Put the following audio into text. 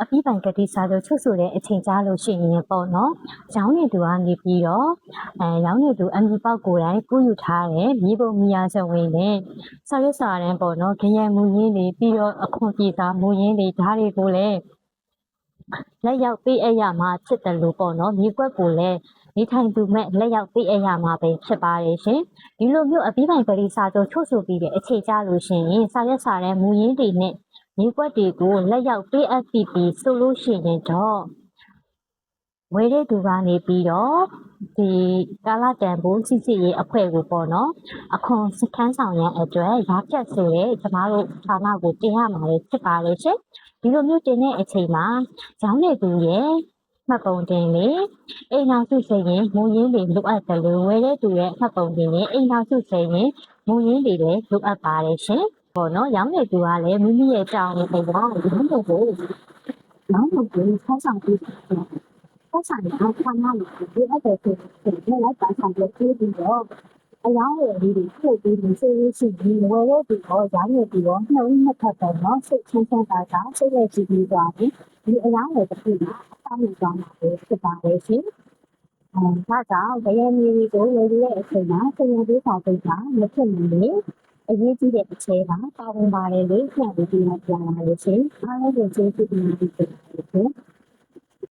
အပြီးပိုင်ကတိစာချုပ်ချုပ်ဆိုတဲ့အချိန်ကြာလို့ရှိရင်ပေါ့နော်။ရောင်းနေသူကနေပြီးတော့ရောင်းနေသူအမည်ပေါက်ကိုယ်တိုင်ကူးယူထားတဲ့မြေပုံမီယာစဝင်နဲ့စာရွက်စာတမ်းပေါ့နော်။ခရံမူရင်းတွေပြီးတော့အခွန်ပြေစာမူရင်းတွေဓာတ်တွေကိုလည်းလက်ရောက်ပေးအပ်ရမှာဖြစ်တယ်လို့ပေါ့နော်မြေကွက်ကိုလည်းနေထိုင်သူမဲ့လက်ရောက်ပေးအပ်ရမှာပဲဖြစ်ပါတယ်ရှင်ဒီလိုမျိုးအပြီးပိုင်ကလေးစာချုပ်ချုပ်ဆိုပြီးတဲ့အချိန်ကြာလို့ရှိရင်စာရွက်စာတမ်းမူရင်းတွေနဲ့မြေကွက်တွေကိုလက်ရောက်ပေးအပ်ပြီးဆိုလို့ရှိရင်တော့ဝယ်တဲ့သူကနေပြီးတော့ဒီကာလတန်ဖိုးစစ်စစ်ရေးအဖွဲ့ကိုပေါ့နော်အခွန်စခန်းဆောင်ရန်အတွက်ရာဖြတ်ဆိုတဲ့ကျမတို့ဌာနကိုတင်ရမှာလေဖြစ်ပါလေရှင်ဒီလိုမျိုးတင်တဲ့အချိန်မှာရောင်းနေသူရဲ့မှတ်ပုံတင်လေအိမ်နောက်စုစိတ်ရင်မူရင်းတွေလိုအပ်တယ်လို့ဝယ်တဲ့သူရဲ့မှတ်ပုံတင်လေအိမ်နောက်စုစိတ်ရင်မူရင်းတွေလည်းလိုအပ်ပါတယ်ရှင်ပေါ့နော်ရောင်းနေသူကလည်းမိမိရဲ့ကြောင်းနဲ့ပေါ့ရောင်းနေကိုဆောင်းဆောင်ပြီးဆောင်းဆောင်ရအောင်ခဏလေးဒီအဲ့ဒါကိုလည်းလိုက်ပါဆောင်ပြီးပြီးတော့အယောင်းရည်လေးတွေပို့ပြီးဆိုလို့ရှိရင်ဝယ်ရပြီးတော့ရောင်းရပြီးတော့နှုတ်နှစ်ခတ်တော့နော်စိတ်ချင်းချင်းတာတာစိတ်နဲ့ကြည့်ပြီးသွားပြီဒီအယောင်းရည်တစ်ခုကအဆောင်နေသွားမှာပဲဖြစ်ပါလေရှင်ဒါကြောင့်ဗယံမြေကိုဝယ်ရတဲ့အချိန်မှာဆရာသေးစာသိတာမဖြစ်နိုင်လေအရေးကြီးတဲ့အချက်ပါဝင်ပါတယ်လို့ညှိပြီးပြန်လာလို့ရှင်အားလုံးကိုကျေးဇူးတင်ပါတယ်